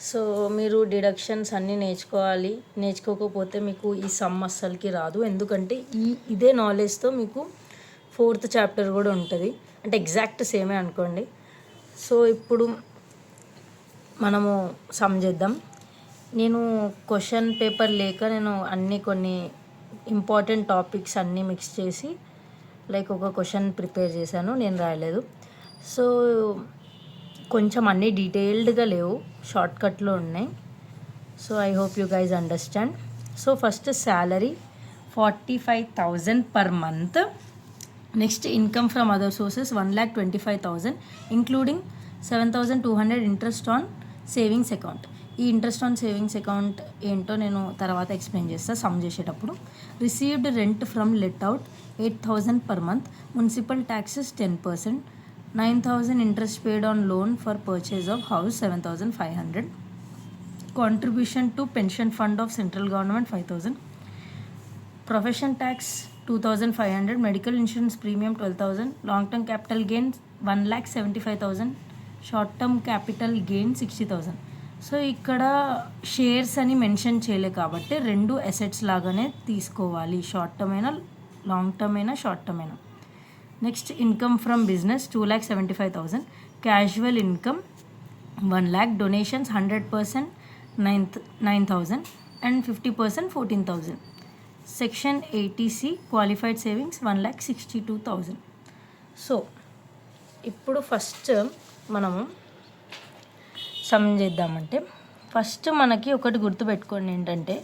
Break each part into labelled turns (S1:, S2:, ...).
S1: So మీరు deductions అన్నీ నేర్చుకోవాలి. నేర్చుకోకపోతే మీకు ఈ సమ్ అస్సలకి రాదు. ఎందుకంటే ఇదే నాలెడ్జ్తో మీకు 4th చాప్టర్ కూడా ఉంటుంది. అంటే ఎగ్జాక్ట్ సేమే అనుకోండి. సో ఇప్పుడు మనము సమ్ చేద్దాం. నేను క్వశ్చన్ పేపర్ లేక నేను కొన్ని ఇంపార్టెంట్ టాపిక్స్ అన్నీ మిక్స్ చేసి లైక్ ఒక క్వశ్చన్ ప్రిపేర్ చేశాను. నేను రాయలేదు. సో కొంచెం అన్నీ డీటెయిల్డ్గా లేవు, షార్ట్కట్లో ఉన్నాయి. So I hope you guys understand. So first salary 45,000 per month. Next income from other sources 1,25,000 including 7,200 interest on savings account. ఈ ఇంట్రెస్ట్ ఆన్ సేవింగ్స్ అకౌంట్ ఏంటో నేను తర్వాత ఎక్స్ప్లెయిన్ చేస్తాను సమ్ చేసేటప్పుడు. Received rent from let out 8,000 per month. Municipal taxes 10%. 9,000 interest paid on loan for purchase of house 7,500. Contribution to pension fund of central government 5,000. Profession tax 2,500. Medical insurance premium 12,000. Long term capital gain 1,75,000. Short term capital gain 60,000. So ఇక్కడ shares అని mention చేయలే కాబట్టి రెండు assets లాగానే తీసుకోవాలి. Short term అయినా long term అయినా short term అయినా. Next income from business 2,75,000. Casual income 1 lakh. Donations 100% 9,000 and 50% 14,000. Section 80C qualified savings 1,62,000. So ఇప్పుడు ఫస్ట్ మనము సమ్ చేద్దామంటే ఫస్ట్ మనకి ఒకటి గుర్తుపెట్టుకోండి ఏంటంటే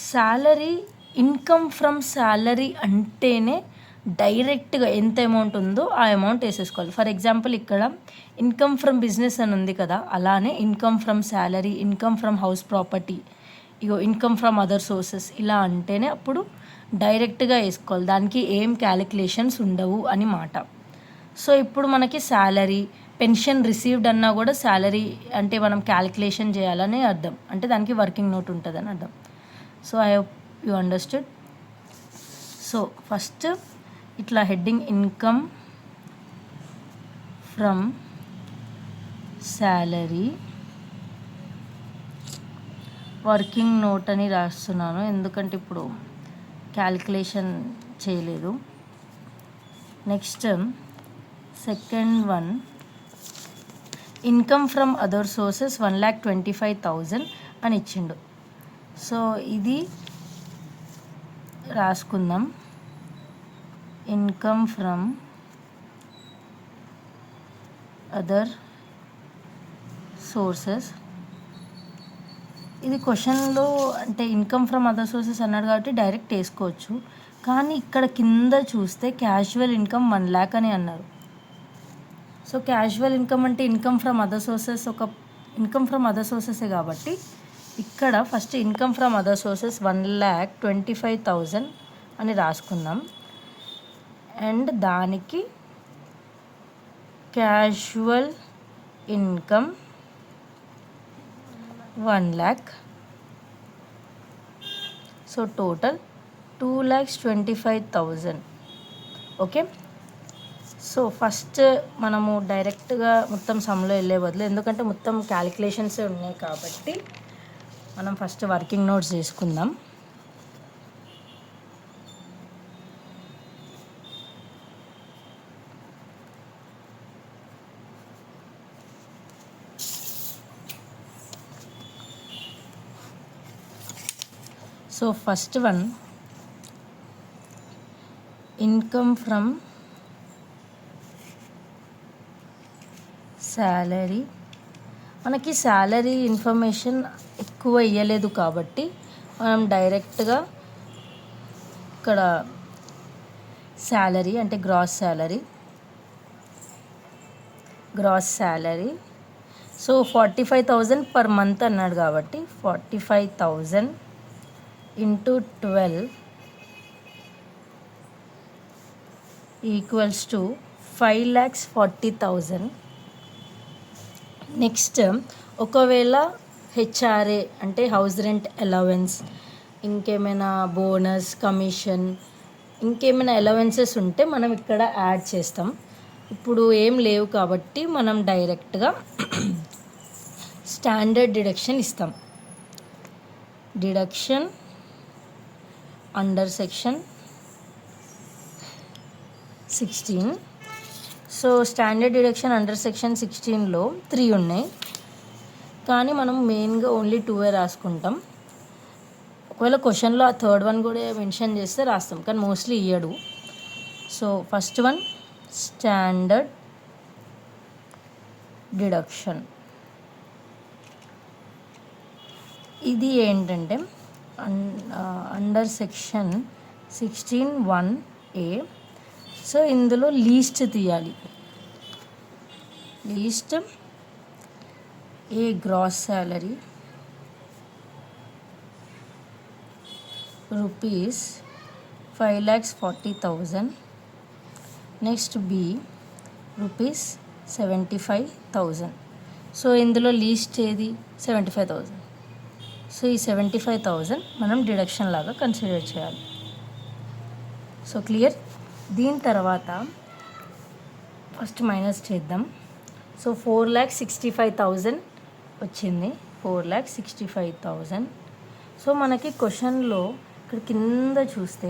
S1: శాలరీ, ఇన్కమ్ ఫ్రమ్ శాలరీ అంటేనే డైరెక్ట్గా ఎంత అమౌంట్ ఉందో ఆ అమౌంట్ వేసేసుకోవాలి. ఫర్ ఎగ్జాంపుల్ ఇక్కడ ఇన్కమ్ ఫ్రమ్ బిజినెస్ అని ఉంది కదా, అలానే income from salary, income from house property, income from other sources ఇలా అంటేనే అప్పుడు డైరెక్ట్గా వేసుకోవాలి. దానికి ఏం క్యాలిక్యులేషన్స్ ఉండవు అని మాట. సో ఇప్పుడు మనకి శాలరీ, పెన్షన్ రిసీవ్డ్ అన్నా కూడా శాలరీ అంటే మనం క్యాలిక్యులేషన్ చేయాలని అర్థం. అంటే దానికి వర్కింగ్ నోట్ ఉంటుందని అర్థం. So I hope you understood. So first ఇట్లా heading income from salary working note అని రాస్తున్నాను, ఎందుకంటే ఇప్పుడు క్యాలిక్యులేషన్ చేయలేదు. Next second one income from other sources 1,25,000 అని ఇచ్చిండు. సో ఇది రాసుకుందాం. Income from other sources. ఇది క్వశ్చన్లో అంటే ఇన్కమ్ ఫ్రమ్ అదర్ సోర్సెస్ అన్నాడు కాబట్టి డైరెక్ట్ వేసుకోవచ్చు. కానీ ఇక్కడ కింద చూస్తే క్యాజువల్ ఇన్కమ్ 1 lakh అని అన్నారు. సో క్యాజువల్ ఇన్కమ్ అంటే ఇన్కమ్ ఫ్రమ్ అదర్ సోర్సెస్, ఒక ఇన్కమ్ ఫ్రమ్ అదర్ సోర్సెసే కాబట్టి ఇక్కడ first income from other sources 1,25,000 అని రాసుకుందాం. అండ్ దానికి casual income 1 lakh. So total 2,25,000. Okay. So first మనము డైరెక్ట్గా మొత్తం సమ్లో వెళ్ళే బదులు, ఎందుకంటే మొత్తం క్యాలిక్యులేషన్సే ఉన్నాయి కాబట్టి మనం ఫస్ట్ వర్కింగ్ నోట్స్ చేసుకుందాం. So first one income from salary. మనకి శాలరీ ఇన్ఫర్మేషన్ ఎక్కువ ఇవ్వలేదు కాబట్టి మనం డైరెక్ట్గా ఇక్కడ శాలరీ అంటే gross salary. So 45,000 per month అన్నాడు కాబట్టి 45,000 ఇంటూ 12 ఈక్వల్స్ టు 5,40,000. నెక్స్ట్ ఒకవేళ హెచ్ఆర్ఏ అంటే హౌస్ రెంట్ అలవెన్స్, ఇంకేమైనా బోనస్, కమిషన్, ఇంకేమైనా అలవెన్సెస్ ఉంటే మనం ఇక్కడ యాడ్ చేస్తాం. ఇప్పుడు ఏం లేవు కాబట్టి మనం డైరెక్ట్గా స్టాండర్డ్ డిడక్షన్ ఇస్తాం. Deduction under section 16. So standard deduction under section 16లో 3 ఉన్నాయి, కానీ మనం మెయిన్గా ఓన్లీ 2 రాసుకుంటాం. ఒకవేళ క్వశ్చన్లో ఆ థర్డ్ వన్ కూడా మెన్షన్ చేస్తే రాస్తాం, కానీ మోస్ట్లీ ఇయ్యడు. So first one standard deduction. ఇది ఏంటంటే అండర్ సెక్షన్ 16(1)(a). సో ఇందులో లీస్ట్ తీయాలి. Least A gross salary rupees 5,40,000. Next B rupees 75,000. So ఇందులో లీస్ట్ ఏది 75,000. సో ఈ 75,000 మనం డిడక్షన్ లాగా కన్సిడర్ చేయాలి. So clear. దీని తర్వాత ఫస్ట్ మైనస్ చేద్దాం. సో 4,65,000 వచ్చింది. 4,65,000. సో మనకి క్వశ్చన్లో ఇక్కడ కింద చూస్తే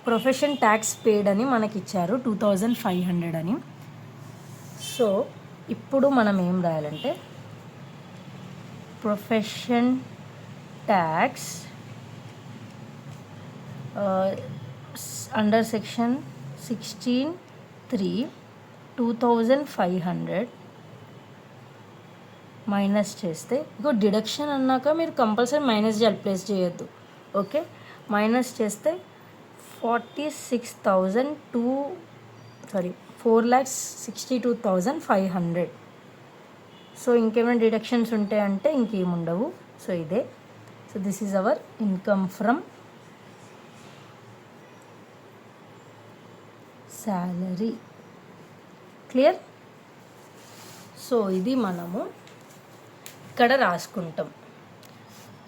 S1: ప్రొఫెషన్ ట్యాక్స్ పేడ్ అని మనకి ఇచ్చారు 2,500 అని. సో ఇప్పుడు మనం ఏం రాయాలంటే profession tax under section 16(3) 2,500 minus చేస్తే, ఇంకో డిడక్షన్ అన్నాక మీరు కంపల్సరీ మైనస్ చేయాలి, ప్లస్ చేయొద్దు. ఓకే, మైనస్ చేస్తే 4,62,500. సో ఇంకేమైనా డిడక్షన్స్ ఉంటాయంటే ఇంకేముండవు. సో ఇదే. So this is our income from salary. Clear. So ఇది మనము ఇక్కడ రాసుకుంటాం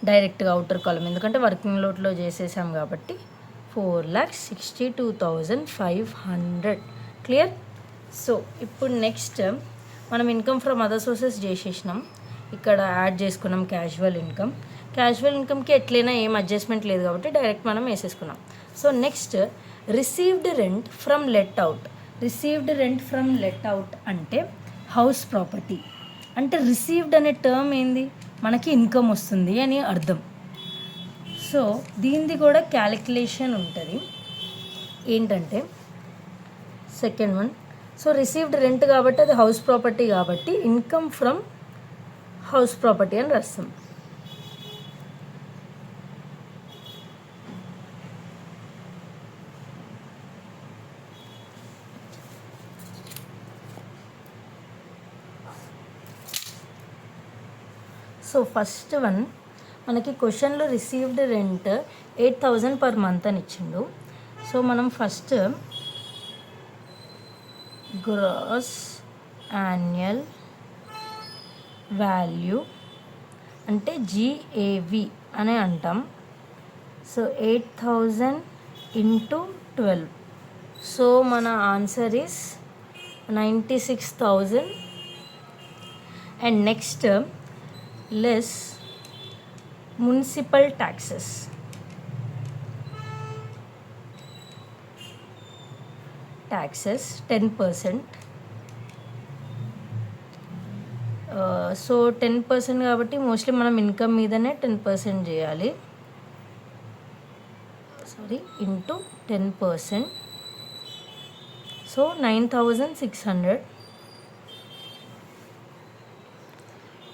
S1: డైరెక్ట్గా అవుటర్ కాలం, ఎందుకంటే వర్కింగ్ లోట్లో చేసేసాం కాబట్టి 4,62,500. క్లియర్. సో ఇప్పుడు నెక్స్ట్ మనం ఇన్కమ్ ఫ్రమ్ అదర్ సోర్సెస్ చేసేసినాం, ఇక్కడ యాడ్ చేసుకున్నాం క్యాజువల్ ఇన్కమ్. క్యాజువల్ ఇన్కమ్కి ఎట్లయినా ఏం అడ్జస్ట్మెంట్ లేదు కాబట్టి డైరెక్ట్ మనం వేసేసుకున్నాం. So next received rent from let out. Received rent from let out అంటే హౌస్ ప్రాపర్టీ. అంటే రిసీవ్డ్ అనే టర్మ్ ఏంది, మనకి ఇన్కమ్ వస్తుంది అని అర్థం. సో దీనిది కూడా క్యాలిక్యులేషన్ ఉంటుంది. ఏంటంటే second one, so received rent కాబట్టి అది హౌస్ ప్రాపర్టీ కాబట్టి ఇన్కమ్ ఫ్రమ్ హౌస్ ప్రాపర్టీ అని రాస్తాం. సో ఫస్ట్ వన్ మనకి క్వశ్చన్లో రిసీవ్డ్ రెంట్ 8,000 పర్ మంత్ అని ఇచ్చిండు. సో మనం ఫస్ట్ గ్రాస్ యాన్యువల్ వాల్యూ అంటే GAV అని అంటాం. So 8,000 into 12. సో మన answer is 96,000. And next less municipal taxes. Taxes 10%. So 10% కాబట్టి మోస్ట్లీ మనం ఇన్కమ్ మీదనే 10% చేయాలి. Sorry, into 10%. So 9,600.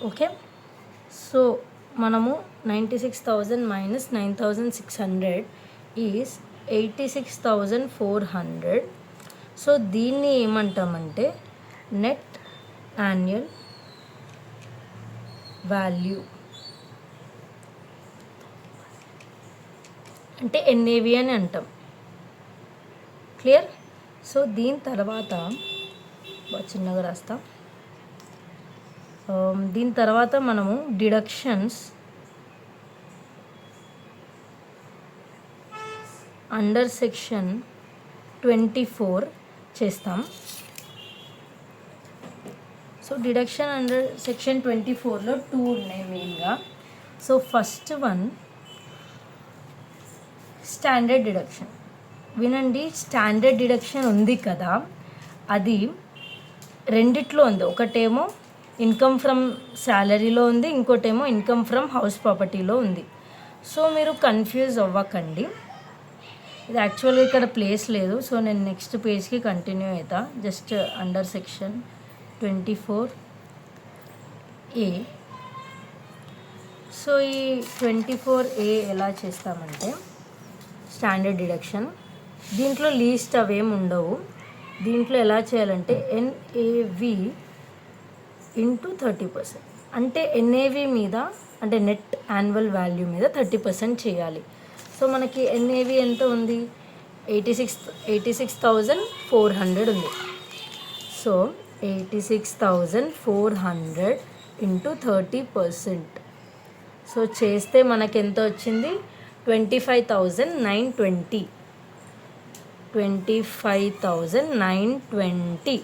S1: Okay. So మనము 96,000 మైనస్ 9,600 ఈజ్ 86,400. సో దీన్ని ఏమంటామంటే నెట్ యాన్యువల్ వాల్యూ అంటే NAV అని అంటాం. క్లియర్. సో దీని తర్వాత చిన్నగా రాస్తా. దీని తర్వాత మనము డిడక్షన్స్ అండర్ సెక్షన్ 24 చేస్తాం. So so deduction under section 24లో 2 ఉన్నాయి మెయిన్గా. So first one standard deduction. వినండి, స్టాండర్డ్ డిడక్షన్ ఉంది కదా, అది రెండిట్లో ఉంది. ఒకటేమో ఇన్కమ్ ఫ్రమ్ శాలరీలో ఉంది, ఇంకోటేమో ఇన్కమ్ ఫ్రమ్ హౌస్ ప్రాపర్టీలో ఉంది. సో మీరు కన్ఫ్యూజ్ అవ్వకండి. ఇది యాక్చువల్గా ఇక్కడ ప్లేస్ లేదు, సో నేను నెక్స్ట్ పేజ్కి కంటిన్యూ అవుతా. Just under section 24A. So ఈ 24A ఎలా చేస్తామంటే స్టాండర్డ్ డిడక్షన్, దీంట్లో లీస్ట్ అవేమి ఉండవు. దీంట్లో ఎలా చేయాలంటే NAV ఇంటూ 30%, అంటే NAV మీద అంటే నెట్ యాన్యువల్ వాల్యూ మీద 30% చేయాలి. సో మనకి NAV ఎంత ఉంది, 86,400 ఉంది. So 86,400 into 30%. సో చేస్తే మనకి ఎంత వచ్చింది, 25,920. 25,920.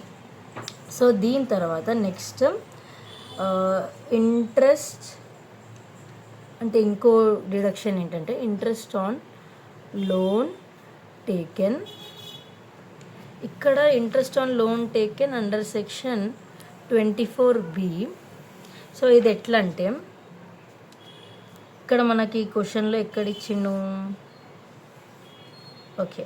S1: సో దీని తర్వాత నెక్స్ట్ ఇంట్రెస్ట్, అంటే ఇంకో డిడక్షన్ ఏంటంటే ఇంట్రెస్ట్ ఆన్ లోన్ టేకెన్. ఇక్కడ interest on loan taken under section 24B. So ఇది ఎట్లా అంటే ఇక్కడ మనకి క్వశ్చన్లో ఎక్కడ ఇచ్చిండు, ఓకే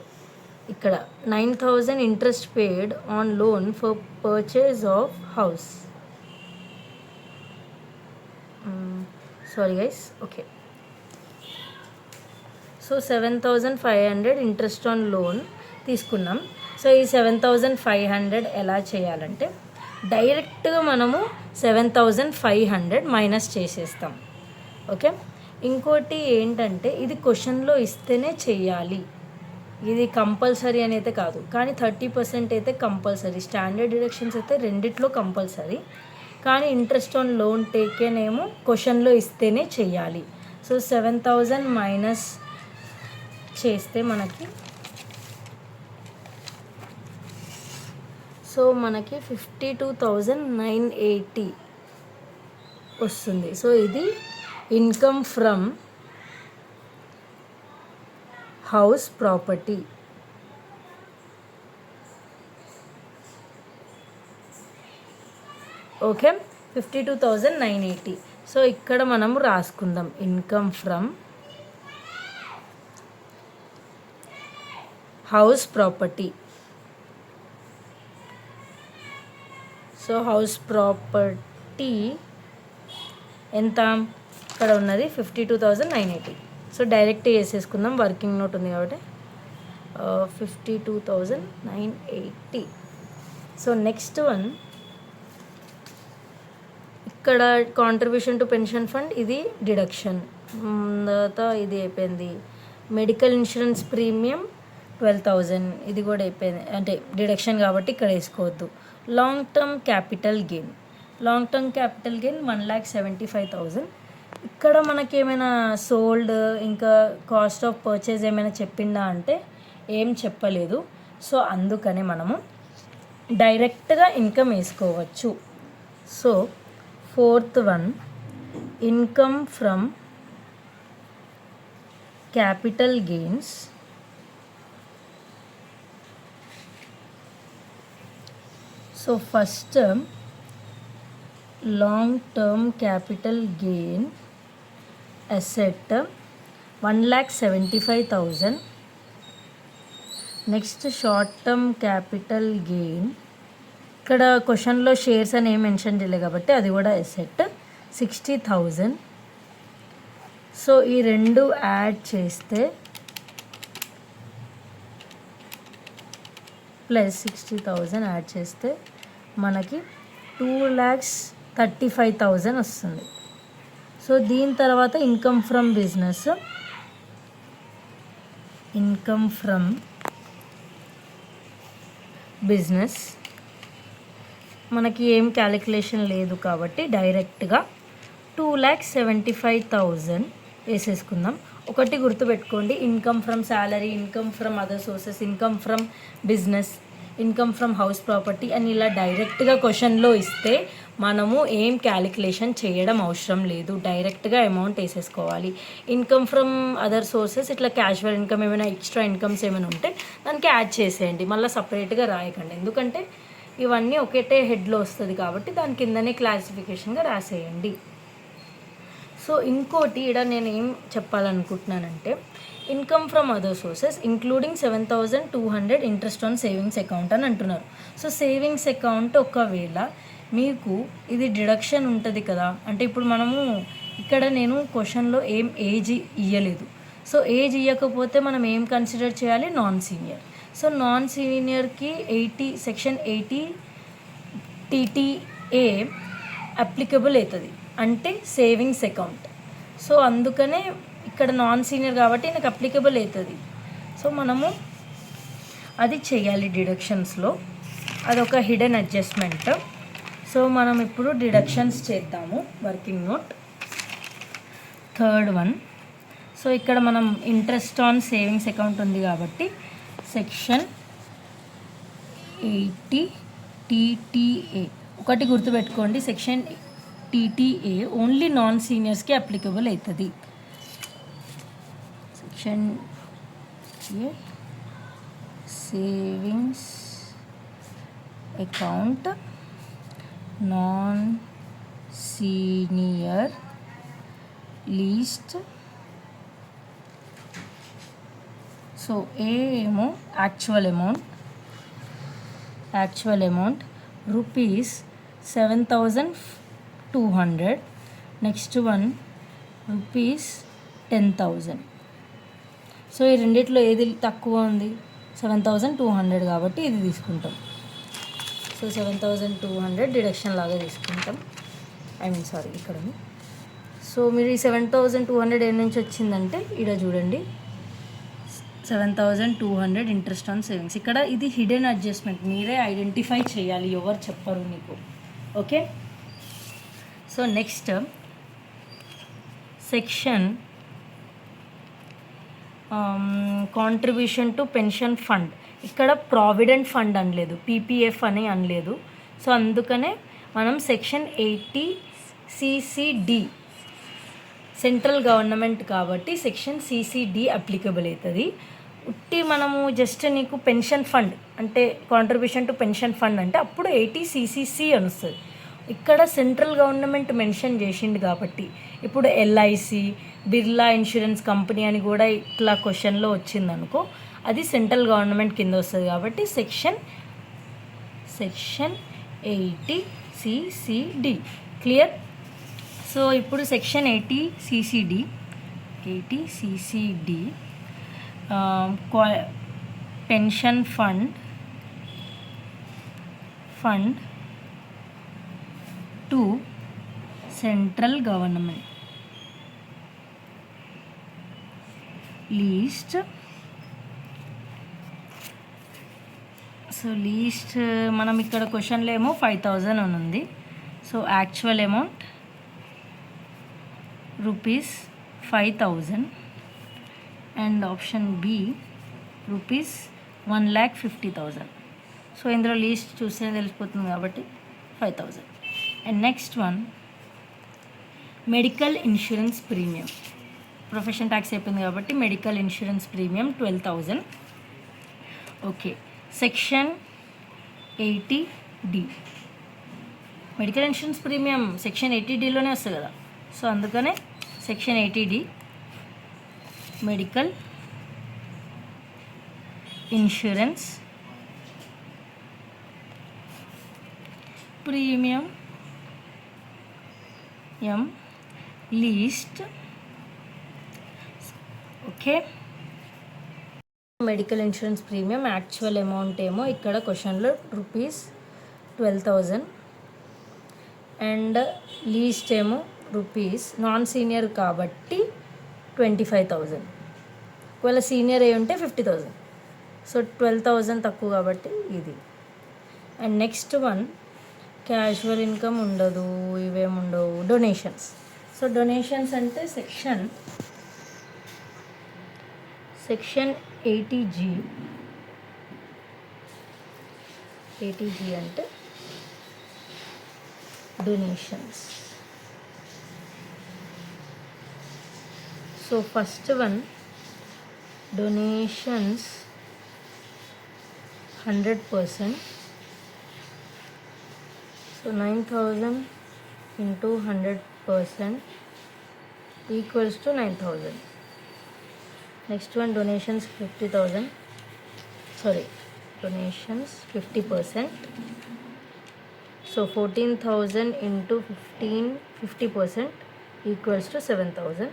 S1: ఇక్కడ 9,000 interest paid on loan for purchase of house. Sorry guys, okay. So 7,500 interest on loan తీసుకున్నాం. సో ఈ 7,500 ఎలా చేయాలంటే డైరెక్ట్గా మనము 7,500 మైనస్ చేసేస్తాం. ఓకే, ఇంకోటి ఏంటంటే ఇది క్వశ్చన్లో ఇస్తేనే చెయ్యాలి, ఇది కంపల్సరీ అని అయితే కాదు, కానీ 30% అయితే కంపల్సరీ. స్టాండర్డ్ డిడక్షన్స్ అయితే రెండిట్లో కంపల్సరీ, కానీ ఇంట్రెస్ట్ ఆన్ లోన్ టేకెన్ ఏమో క్వశ్చన్లో ఇస్తేనే చెయ్యాలి. సో 7,000 మైనస్ చేస్తే మనకి 52,980 వస్తుంది. సో ఇది income from house property. Okay, 52,980. So ఇక్కడ మనము రాసుకుందాం income from house property. So house property ఎంత ఇక్కడ ఉన్నది, 52,980. సో డైరెక్ట్ వేసేసుకుందాం, వర్కింగ్ నోట్ ఉంది కాబట్టి 52,980. సో నెక్స్ట్ వన్ ఇక్కడ కాంట్రిబ్యూషన్ టు పెన్షన్ ఫండ్, ఇది డిడక్షన్. తర్వాత ఇది అయిపోయింది. మెడికల్ ఇన్సూరెన్స్ ప్రీమియం 12,000, ఇది కూడా అయిపోయింది, అంటే డిడక్షన్ కాబట్టి ఇక్కడ వేసుకోవద్దు. Long term capital gain, long term capital gain 1,75,000. ఇక్కడ మనకి ఏమైనా సోల్డ్ ఇంకా కాస్ట్ ఆఫ్ పర్చేజ్ ఏమైనా చెప్పిందా అంటే ఏం చెప్పలేదు. సో అందుకని మనము డైరెక్ట్గా ఇన్కమ్ వేసుకోవచ్చు. So fourth one income from capital gains. So first long term capital gain asset 1,75,000. Next short term capital gain, ఇక్కడ క్వశ్చన్లో షేర్స్ అని ఏం మెన్షన్ చేయలేదు కాబట్టి అది కూడా అసెట్ 60,000. సో ఈ రెండు యాడ్ చేస్తే ప్లస్ 60,000 యాడ్ చేస్తే మనకి 2,35,000 వస్తుంది. సో దీని తర్వాత income from business, income from business మనకి ఏం క్యాలిక్యులేషన్ లేదు కాబట్టి డైరెక్ట్గా 2,75,000 వేసేసుకుందాం. ఒకటి గుర్తుపెట్టుకోండి, income from salary, income from other sources, income from business, income from house property అని ఇలా డైరెక్ట్గా క్వశ్చన్లో ఇస్తే మనము ఏం క్యాలిక్యులేషన్ చేయడం అవసరం లేదు, డైరెక్ట్గా అమౌంట్ వేసేసుకోవాలి. ఇన్కమ్ ఫ్రమ్ అదర్ సోర్సెస్, ఇట్లా క్యాజువల్ ఇన్కమ్ ఏమైనా ఎక్స్ట్రా ఇన్కమ్స్ ఏమైనా ఉంటే దానికి యాడ్ చేసేయండి, మళ్ళీ సపరేట్గా రాయకండి. ఎందుకంటే ఇవన్నీ ఒకటే హెడ్లో వస్తుంది కాబట్టి దాని కిందనే క్లాసిఫికేషన్గా రాసేయండి. సో ఇంకోటి ఇక్కడ నేను ఏం చెప్పాలనుకుంటున్నానంటే, income from other sources including 7,200 interest on savings account అని అంటున్నారు. సో సేవింగ్స్ అకౌంట్ ఒకవేళ మీకు ఇది డిడక్షన్ ఉంటుంది కదా, అంటే ఇప్పుడు మనము ఇక్కడ నేను క్వశ్చన్లో ఏం ఏజ్ ఇవ్వలేదు. సో ఏజ్ ఇవ్వకపోతే మనం ఏం కన్సిడర్ చేయాలి, నాన్ సీనియర్. సో నాన్ సీనియర్కి సెక్షన్ 80 TTA అప్లికబుల్ అవుతుంది, అంటే సేవింగ్స్ అకౌంట్. సో అందుకనే ఇక్కడ నాన్ సీనియర్ కాబట్టి నాకు అప్లికబుల్ అవుతుంది. సో మనము అది చేయాలి డిడక్షన్స్లో, అదొక హిడెన్ అడ్జస్ట్మెంట్. సో మనం ఇప్పుడు డిడక్షన్స్ చేద్దాము. Working note third one. So ఇక్కడ మనం ఇంట్రెస్ట్ ఆన్ సేవింగ్స్ అకౌంట్ ఉంది కాబట్టి సెక్షన్ 80 TTA ఒకటి గుర్తుపెట్టుకోండి, సెక్షన్ TTA ఓన్లీ నాన్ సీనియర్స్కి అప్లికబుల్ అవుతుంది. Section savings account non senior least. So A ఏమో actual amount rupees 7,200. Next one rupees 10,000. So ఈ రెండిట్లో ఏది తక్కువ ఉంది, 7,200 కాబట్టి ఇది తీసుకుంటాం. సో 7,200 డిడక్షన్ లాగా తీసుకుంటాం. ఇక్కడ ఉంది. సో మీరు ఈ 7,200 ఏ నుంచి వచ్చిందంటే ఇక్కడ చూడండి, 7,200 ఇంట్రెస్ట్ ఆన్ సేవింగ్స్. ఇక్కడ ఇది హిడెన్ అడ్జస్ట్మెంట్, మీరే ఐడెంటిఫై చేయాలి, ఎవరు చెప్పరు మీకు. Okay. So next section contribution to pension fund. ఇక్కడ ప్రావిడెంట్ ఫండ్ అనలేదు, PPF అని అనలేదు. సో అందుకనే మనం సెక్షన్ 80 CCD సెంట్రల్ గవర్నమెంట్ కాబట్టి సెక్షన్ CCD అప్లికబుల్ అవుతుంది. ఉట్టి మనము జస్ట్ నీకు పెన్షన్ ఫండ్ అంటే కాంట్రిబ్యూషన్ టు పెన్షన్ ఫండ్ అంటే అప్పుడు 80 CCC అని వస్తుంది. ఇక్కడ సెంట్రల్ గవర్నమెంట్ మెన్షన్ చేసిండు కాబట్టి ఇప్పుడు LIC, బిర్లా ఇన్సూరెన్స్ కంపెనీ అని కూడా ఇట్లా క్వశ్చన్లో వచ్చిందనుకో, అది సెంట్రల్ గవర్నమెంట్ కింద వస్తుంది కాబట్టి సెక్షన్ 80 CCD క్లియర్. సో ఇప్పుడు section 80 CCD pension fund to central government least. So least మనం ఇక్కడ క్వశ్చన్లో ఏమో 5,000 అని ఉంది. So actual amount rupees 5,000 and option B rupees 1,50,000. So ఇందులో లీస్ట్ చూస్తే తెలిసిపోతుంది కాబట్టి 5,000. And next one medical insurance premium. Profession tax అయిపోయింది కాబట్టి medical insurance premium 12,000. Okay. Section 80D medical insurance premium section 80Dలోనే వస్తుంది కదా. సో అందుకనే section 80D medical insurance premium least. Okay. Medical insurance premium actual amount ఏమో ఇక్కడ క్వశ్చన్లో rupees 12,000 and least ఏమో రూపీస్, నాన్ సీనియర్ కాబట్టి 25,000. ఒకవేళ సీనియర్ అయి ఉంటే 50,000. సో 12,000 తక్కువ కాబట్టి ఇది. And next one casual income ఉండదు, ఇవేముండవు. డొనేషన్స్. సో డొనేషన్స్ అంటే సెక్షన్ 80G అంటే donations. So first one, donations 100%. So 9,000 into 100% equals to 9,000. Next one, donations 50,000. Sorry, donations 50%. So 14,000 into 50% equals to 7,000.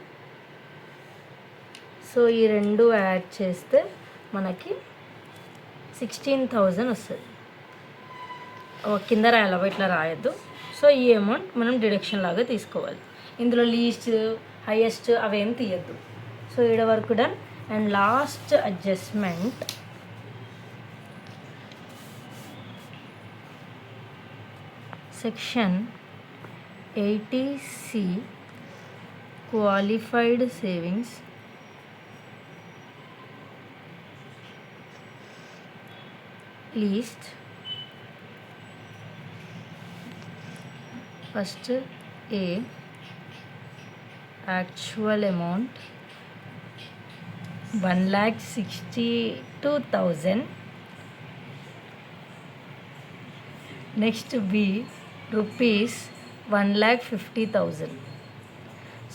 S1: So ఈ రెండు యాడ్ చేస్తే మనకి 16,000 వస్తుంది. కింద రాయాలి, ఇట్లా రాయొద్దు. సో ఈ అమౌంట్ మనం డిడక్షన్ లాగా తీసుకోవాలి. ఇందులో లీస్ట్ హైయెస్ట్ అవేం తీయద్దు. సో ఈడ వరకు done. And last adjustment, section 80C qualified savings least. First A actual amount 1,62,000. Next B rupees 1,50,000.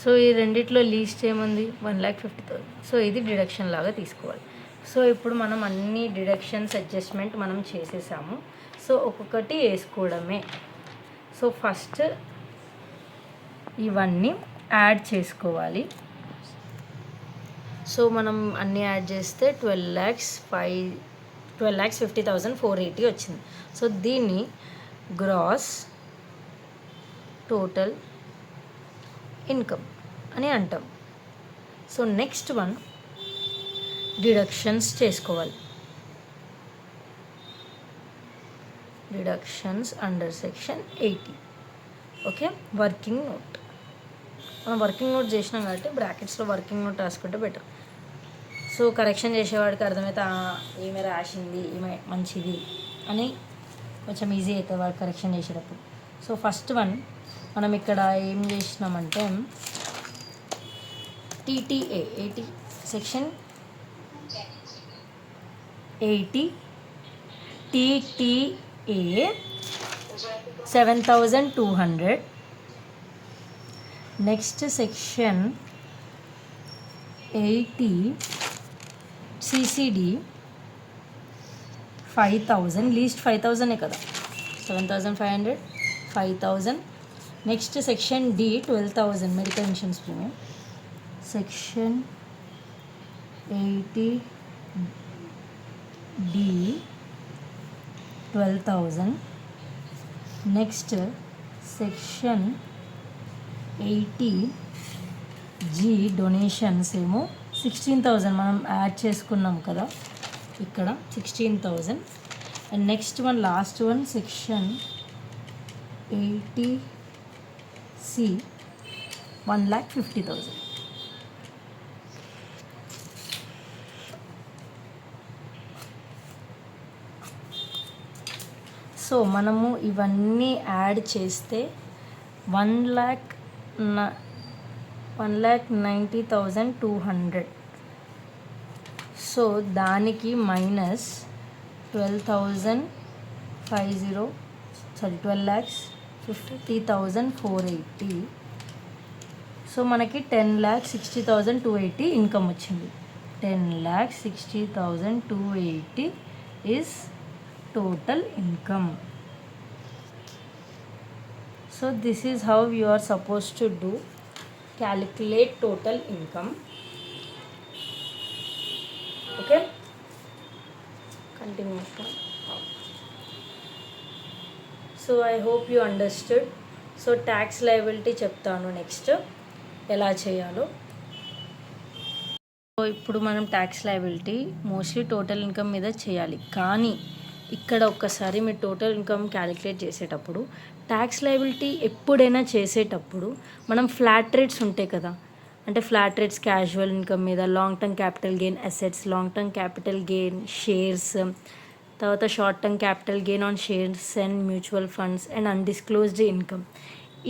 S1: So ఈ రెండిట్లో లీస్ట్ ఏముంది? 1,50,000. సో ఇది డిడక్షన్ లాగా తీసుకోవాలి. సో ఇప్పుడు మనం అన్ని డిడక్షన్స్ అడ్జస్ట్మెంట్ మనం చేసేసాము. సో ఒక్కొక్కటి వేసుకోవడమే. సో ఫస్ట్ ఇవన్నీ యాడ్ చేసుకోవాలి. సో మనం అన్నీ యాడ్ చేస్తే 12,50,480 వచ్చింది. సో దీన్ని గ్రాస్ టోటల్ ఇన్కమ్ అని అంటాం. సో నెక్స్ట్ వన్, డిడక్షన్స్ చేసుకోవాలి. Deductions under section 80. Okay, working note. మనం వర్కింగ్ నోట్ చేసినాం కాబట్టి బ్రాకెట్స్లో వర్కింగ్ నోట్ రాసుకుంటే బెటర్. సో కరెక్షన్ చేసేవాడికి అర్థమైతే ఈమె రాసింది, ఈమె మంచిది అని కొంచెం ఈజీ అవుతుంది వాడు కరెక్షన్ చేసేటప్పుడు. సో ఫస్ట్ వన్ మనం ఇక్కడ ఏం చేసినామంటే TTA 80 section 80 TTA 7,200. Next section 80 CCD 5,000. Least 5,000 కదా, 7,500 5,000. Next section D 12,000 medical insurance premium. Section 80 D 12,000. Next section 80 G donations ఏమో 16,000 మనం యాడ్ చేసుకున్నాం కదా ఇక్కడ 16,000. And next one last one section 80C 1,50,000. So మనము ఇవన్నీ యాడ్ చేస్తే 1,90,200. సో దానికి మైనస్ 12,50,480. సో మనకి 10,60,280 ఇన్కమ్ వచ్చింది. 10,60,280 is total income. So this is how you are supposed to do calculate total income. Okay, continue. So I hope you understood. So tax liability చెప్తాను next ఎలా చేయాలో. So ఇప్పుడు మనం tax liability mostly total income మీద చేయాలి. కానీ ఇక్కడ ఒక్కసారి మీరు టోటల్ ఇన్కమ్ క్యాలిక్యులేట్ చేసేటప్పుడు ట్యాక్స్ లయబిలిటీ ఎప్పుడైనా చేసేటప్పుడు మనం ఫ్లాట్ రేట్స్ ఉంటాయి కదా, అంటే ఫ్లాట్ రేట్స్ క్యాజువల్ ఇన్కమ్ మీద, long term capital gain assets, long term capital gain shares, తర్వాత short term capital gain on shares and mutual funds and undisclosed income.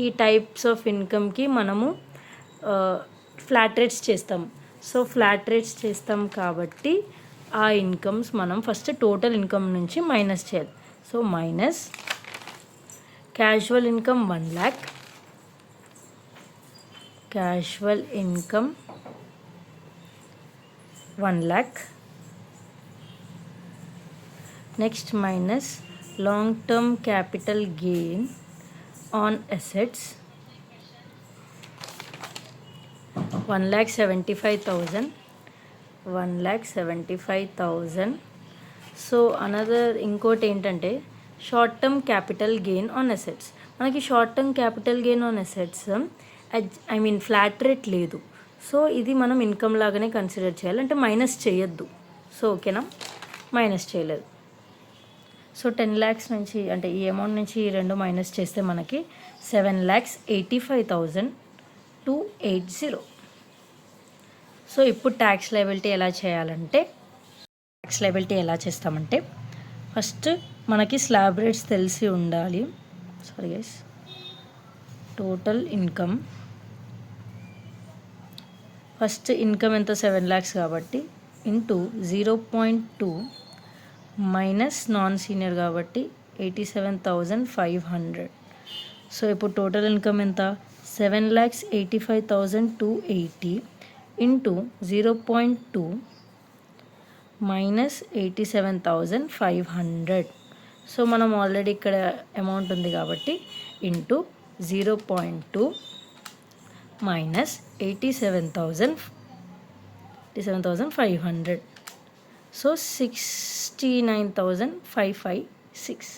S1: ఈ టైప్స్ ఆఫ్ ఇన్కమ్కి మనము ఫ్లాట్ రేట్స్ చేస్తాం. So flat rates చేస్తాం కాబట్టి ఆ incomes మనం ఫస్ట్ టోటల్ ఇన్కమ్ నుంచి మైనస్ చేయాలి. So minus casual income 1 lakh, casual income 1 lakh. Next minus long term capital gain on assets 1,75,000. 1,75,000. So another ఇంకోటి ఏంటంటే short term capital gain on assets. మనకి short term capital gain on assets flat rate లేదు. So ఇది మనం income లాగానే consider చేయాలి, అంటే minus చేయొద్దు. సో ఓకేనా, మైనస్ చేయలేదు. సో 10 lakhs నుంచి అంటే ఈ అమౌంట్ నుంచి ఈ రెండు మైనస్ చేస్తే మనకి 7,85,280. సో ఇప్పుడు ట్యాక్స్ లయబిలిటీ ఎలా చేస్తామంటే ఫస్ట్ మనకి స్లాబ్ రేట్స్ తెలిసి ఉండాలి. Sorry guys, total income first income ఎంత 7 lakhs కాబట్టి ఇంటూ 0.2 మైనస్ నాన్ సీనియర్ కాబట్టి 87,500. సో ఇప్పుడు టోటల్ ఇన్కమ్ ఎంత 7,85,280 ఇంటూ 0.2 మైనస్ 87,500. సో మనం ఆల్రెడీ ఇక్కడ అమౌంట్ ఉంది కాబట్టి ఇంటూ 0.2 మైనస్ 87,500. సో 69,556.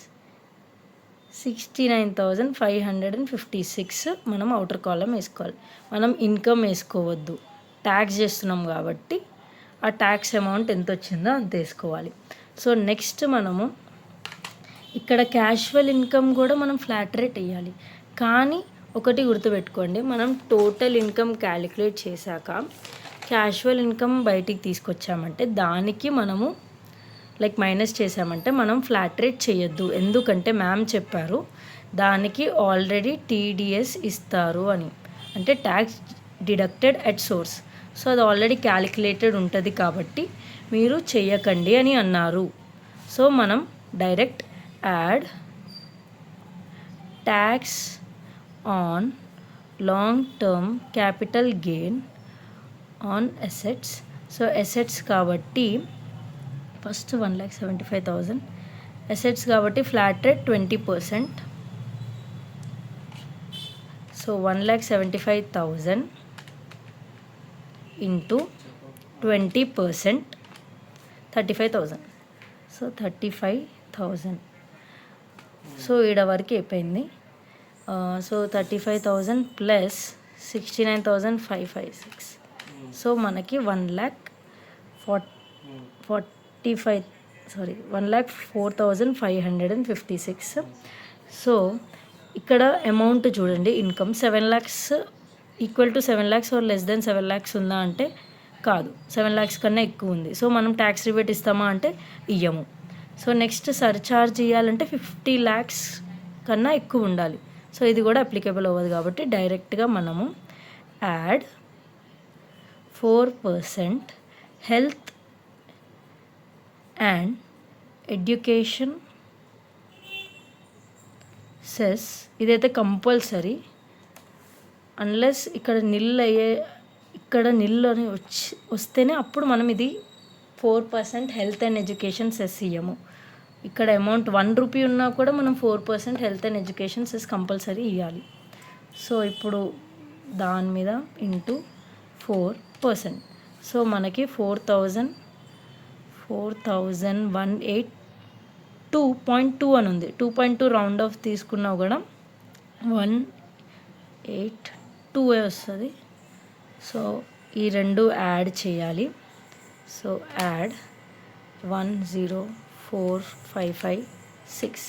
S1: 69,556 మనం అవుటర్ కాలం వేసుకోవాలి. మనం ఇన్కమ్ వేసుకోవద్దు, ట్యాక్స్ చేస్తున్నాం కాబట్టి ఆ ట్యాక్స్ అమౌంట్ ఎంత వచ్చిందో అంత వేసుకోవాలి. సో నెక్స్ట్ మనము ఇక్కడ క్యాజువల్ ఇన్కమ్ కూడా మనం ఫ్లాట్ రేట్ వేయాలి. కానీ ఒకటి గుర్తుపెట్టుకోండి, మనం టోటల్ ఇన్కమ్ క్యాలిక్యులేట్ చేశాక క్యాజువల్ ఇన్కమ్ బయటికి తీసుకొచ్చామంటే దానికి మనము మైనస్ చేసామంటే మనం ఫ్లాట్ రేట్ చేయొద్దు. ఎందుకంటే మ్యామ్ చెప్పారు దానికి ఆల్రెడీ టీడీఎస్ ఇస్తారు అని, అంటే tax deducted at source. So అది ఆల్రెడీ క్యాలిక్యులేటెడ్ ఉంటుంది కాబట్టి మీరు చెయ్యకండి అని అన్నారు. సో మనం direct add tax on long term capital gain on assets. So assets కాబట్టి ఫస్ట్ 1,75,000 అసెట్స్ కాబట్టి flat rate 20%. So 1,75,000 into 20% 35,000. So 35,000. So ఈడ వరకు అయిపోయింది. So 35,000 plus 69,556. సో మనకి 1,04,556. సో ఇక్కడ అమౌంట్ చూడండి, income 7 lakhs equal to 7 lakhs or less than 7 lakhs ఉందా అంటే కాదు, 7 lakhs కన్నా ఎక్కువ ఉంది. సో మనం ట్యాక్స్ రిబేట్ ఇస్తామా అంటే ఇయ్యము. సో నెక్స్ట్ సర్చార్జ్ ఇవ్వాలంటే 50 lakhs కన్నా ఎక్కువ ఉండాలి. సో ఇది కూడా అప్లికేబుల్ అవ్వదు కాబట్టి డైరెక్ట్గా మనము add 4% health and education cess. ఇదైతే కంపల్సరీ, అన్లెస్ ఇక్కడ నిల్ అని వస్తేనే అప్పుడు మనం ఇది 4% హెల్త్ అండ్ ఎడ్యుకేషన్ సెస్ ఇయ్యము. ఇక్కడ అమౌంట్ 1 రూపీ ఉన్నా కూడా మనం 4% health and education cess compulsory ఇవ్వాలి. సో ఇప్పుడు దాని మీద ఇంటూ 4%. సో మనకి 4,182.2 అని ఉంది. 2.2 రౌండ్ ఆఫ్ తీసుకున్నా కూడా 182 వస్తుంది. సో ఈ రెండు యాడ్ చేయాలి. So add 104,556.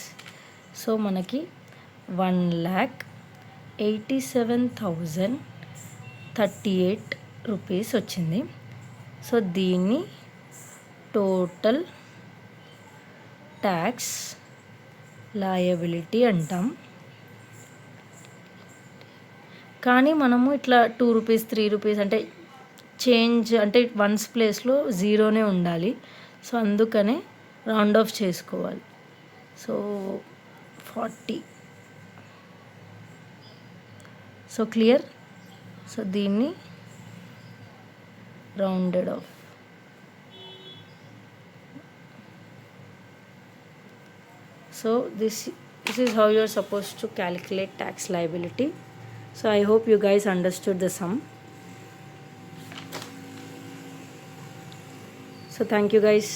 S1: సో మనకి 1,87,038 రూపీస్ వచ్చింది. సో దీన్ని టోటల్ ట్యాక్స్ లయబిలిటీ అంటాం. కానీ మనము ఇట్లా 2 రూపీస్ 3 రూపీస్ అంటే చేంజ్ అంటే వన్స్ ప్లేస్లో జీరోనే ఉండాలి. సో అందుకనే రౌండ్ ఆఫ్ చేసుకోవాలి. సో 40. So clear. సో దీన్ని rounded of. So this is how you are supposed to calculate tax liability. So I hope you guys understood the sum. So thank you guys.